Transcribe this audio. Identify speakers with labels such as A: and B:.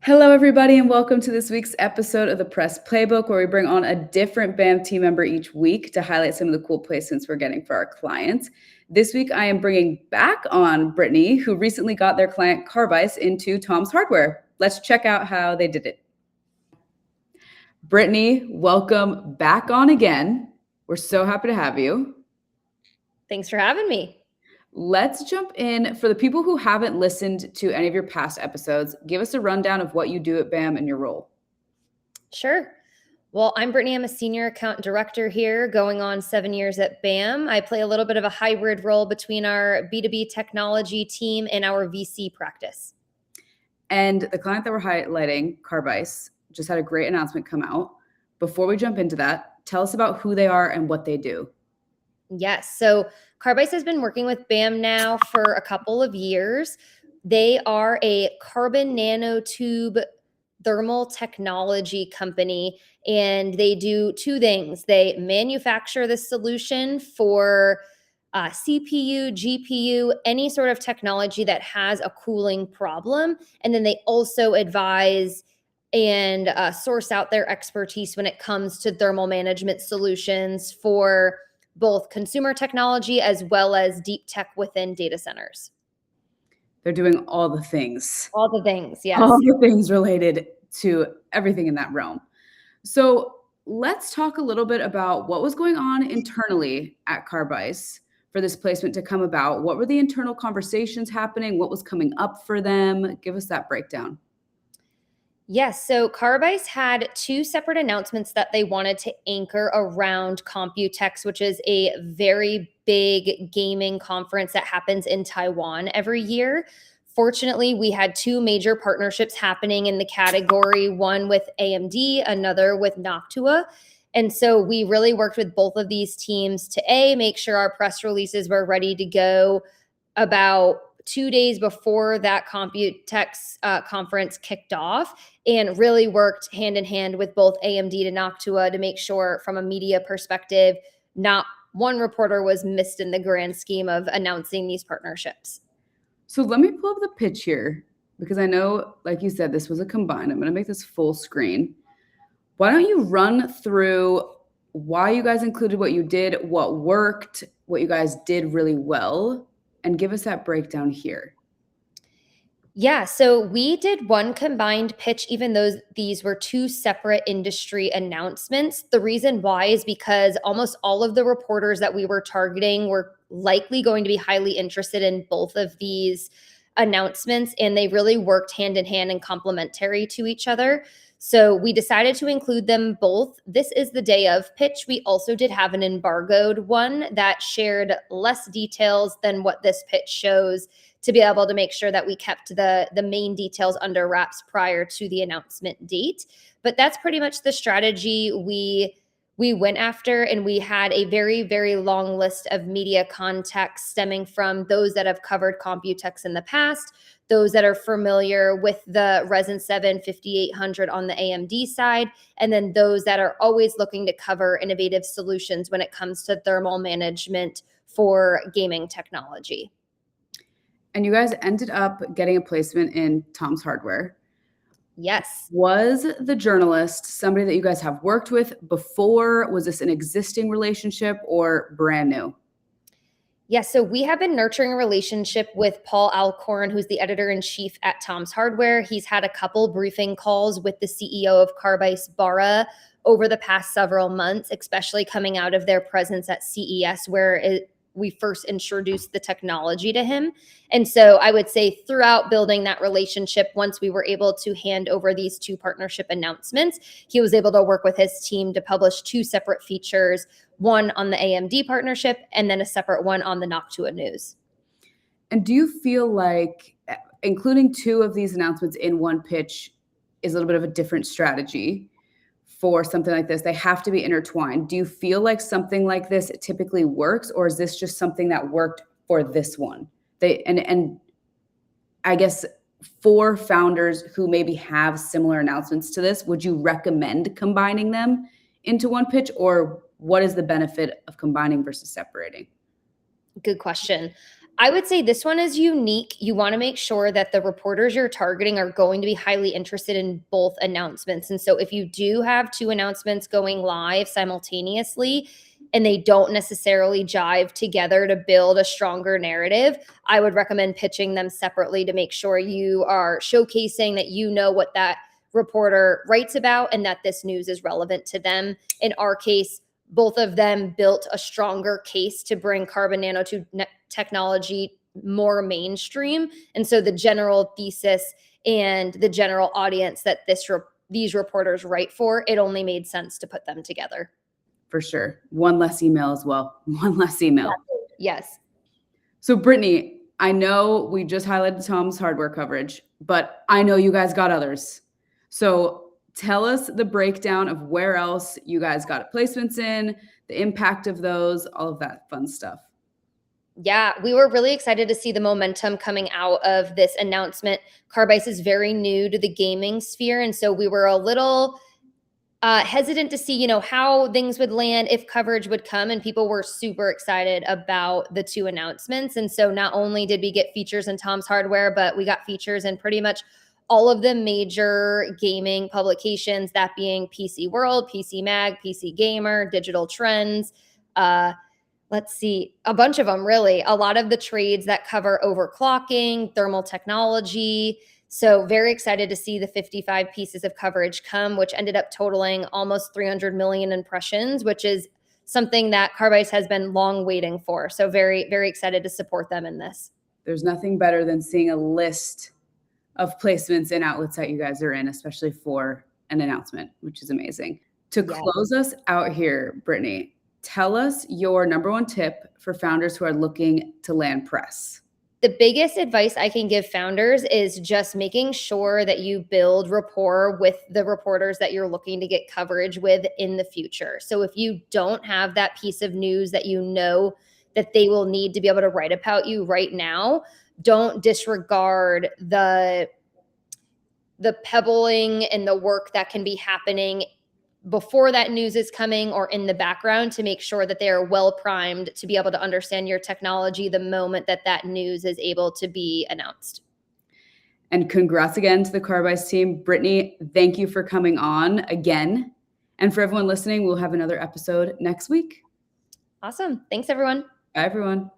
A: Hello, everybody, and welcome to this week's episode of the Press Playbook, where we bring on a different BAM team member each week to highlight some of the cool placements we're getting for our clients. This week, I am bringing back on Brittany, who recently got their client Carbice into Tom's Hardware. Let's check out how they did it. Brittany, welcome back on again. We're so happy to have you.
B: Thanks for having me.
A: Let's jump in. For the people who haven't listened to any of your past episodes, give us a rundown of what you do at BAM and your role.
B: Sure. Well, I'm Brittany. I'm a senior account director here, going on 7 years at BAM. I play a little bit of a hybrid role between our B2B technology team and our VC practice.
A: And the client that we're highlighting, Carbice, just had a great announcement come out. Before we jump into that, tell us about who they are and what they do.
B: Yes. So Carbice has been working with BAM now for a couple of years. They are a carbon nanotube thermal technology company, and they do two things. They manufacture the solution for CPU, GPU, any sort of technology that has a cooling problem. And then they also advise and source out their expertise when it comes to thermal management solutions for both consumer technology as well as deep tech within data centers.
A: They're doing all the things.
B: All the things, yes.
A: All the things related to everything in that realm. So let's talk a little bit about what was going on internally at Carbice for this placement to come about. What were the internal conversations happening? What was coming up for them? Give us that breakdown.
B: Yes, so Carbice had two separate announcements that they wanted to anchor around Computex, which is a very big gaming conference that happens in Taiwan every year. Fortunately, we had two major partnerships happening in the category, one with AMD, another with Noctua. And so we really worked with both of these teams to make sure our press releases were ready to go about 2 days before that Computex conference kicked off, and really worked hand in hand with both AMD and Noctua to make sure from a media perspective, not one reporter was missed in the grand scheme of announcing these partnerships.
A: So let me pull up the pitch here, because I know, like you said, this was a combined. I'm going to make this full screen. Why don't you run through why you guys included what you did, what worked, what you guys did really well, and give us that breakdown here.
B: Yeah, so we did one combined pitch, even though these were two separate industry announcements. The reason why is because almost all of the reporters that we were targeting were likely going to be highly interested in both of these announcements, and they really worked hand in hand and complementary to each other. So we decided to include them both. This is the day of pitch. We also did have an embargoed one that shared less details than what this pitch shows, to be able to make sure that we kept the main details under wraps prior to the announcement date. But that's pretty much the strategy we went after, and we had a very, very long list of media contacts stemming from those that have covered Computex in the past, those that are familiar with the Ryzen 7 5800 on the AMD side, and then those that are always looking to cover innovative solutions when it comes to thermal management for gaming technology.
A: And you guys ended up getting a placement in Tom's Hardware.
B: Yes.
A: Was the journalist somebody that you guys have worked with before? Was this an existing relationship or brand new?
B: Yes, so we have been nurturing a relationship with Paul Alcorn, who's the editor-in-chief at Tom's Hardware. He's had a couple briefing calls with the CEO of Carbice, Bara, over the past several months, especially coming out of their presence at CES, where we first introduced the technology to him. And so I would say throughout building that relationship, once we were able to hand over these two partnership announcements, he was able to work with his team to publish two separate features, one on the AMD partnership and then a separate one on the Noctua news.
A: And do you feel like including two of these announcements in one pitch is a little bit of a different strategy for something like this? They have to be intertwined. Do you feel like something like this typically works, or is this just something that worked for this one? And I guess for founders who maybe have similar announcements to this, would you recommend combining them into one pitch, or what is the benefit of combining versus separating?
B: Good question. I would say this one is unique. You want to make sure that the reporters you're targeting are going to be highly interested in both announcements. And so if you do have two announcements going live simultaneously and they don't necessarily jive together to build a stronger narrative, I would recommend pitching them separately to make sure you are showcasing that you know what that reporter writes about and that this news is relevant to them. In our case, both of them built a stronger case to bring carbon nanotechnology more mainstream. And so the general thesis and the general audience that these reporters write for, it only made sense to put them together.
A: For sure. One less email as well. One less email.
B: Yes.
A: So Brittany, I know we just highlighted Tom's hardware coverage, but I know you guys got others. So tell us the breakdown of where else you guys got placements in, the impact of those, all of that fun stuff.
B: Yeah, we were really excited to see the momentum coming out of this announcement. Carbice is very new to the gaming sphere, and so we were a little hesitant to see, how things would land, if coverage would come, and people were super excited about the two announcements. And so not only did we get features in Tom's Hardware, but we got features in pretty much all of the major gaming publications, that being PC World, PC Mag, PC Gamer, Digital Trends, let's see, a bunch of them really. A lot of the trades that cover overclocking, thermal technology. So very excited to see the 55 pieces of coverage come, which ended up totaling almost 300 million impressions, which is something that Carbice has been long waiting for. So very, very excited to support them in this.
A: There's nothing better than seeing a list of placements and outlets that you guys are in, especially for an announcement, which is amazing. To close us out here, Brittany, tell us your number one tip for founders who are looking to land press.
B: The biggest advice I can give founders is just making sure that you build rapport with the reporters that you're looking to get coverage with in the future. So if you don't have that piece of news that you know that they will need to be able to write about you right now, don't disregard the pebbling and the work that can be happening before that news is coming or in the background to make sure that they are well primed to be able to understand your technology the moment that that news is able to be announced.
A: And congrats again to the Carbice team. Brittany, thank you for coming on again. And for everyone listening, we'll have another episode next week.
B: Awesome. Thanks, everyone.
A: Bye, everyone.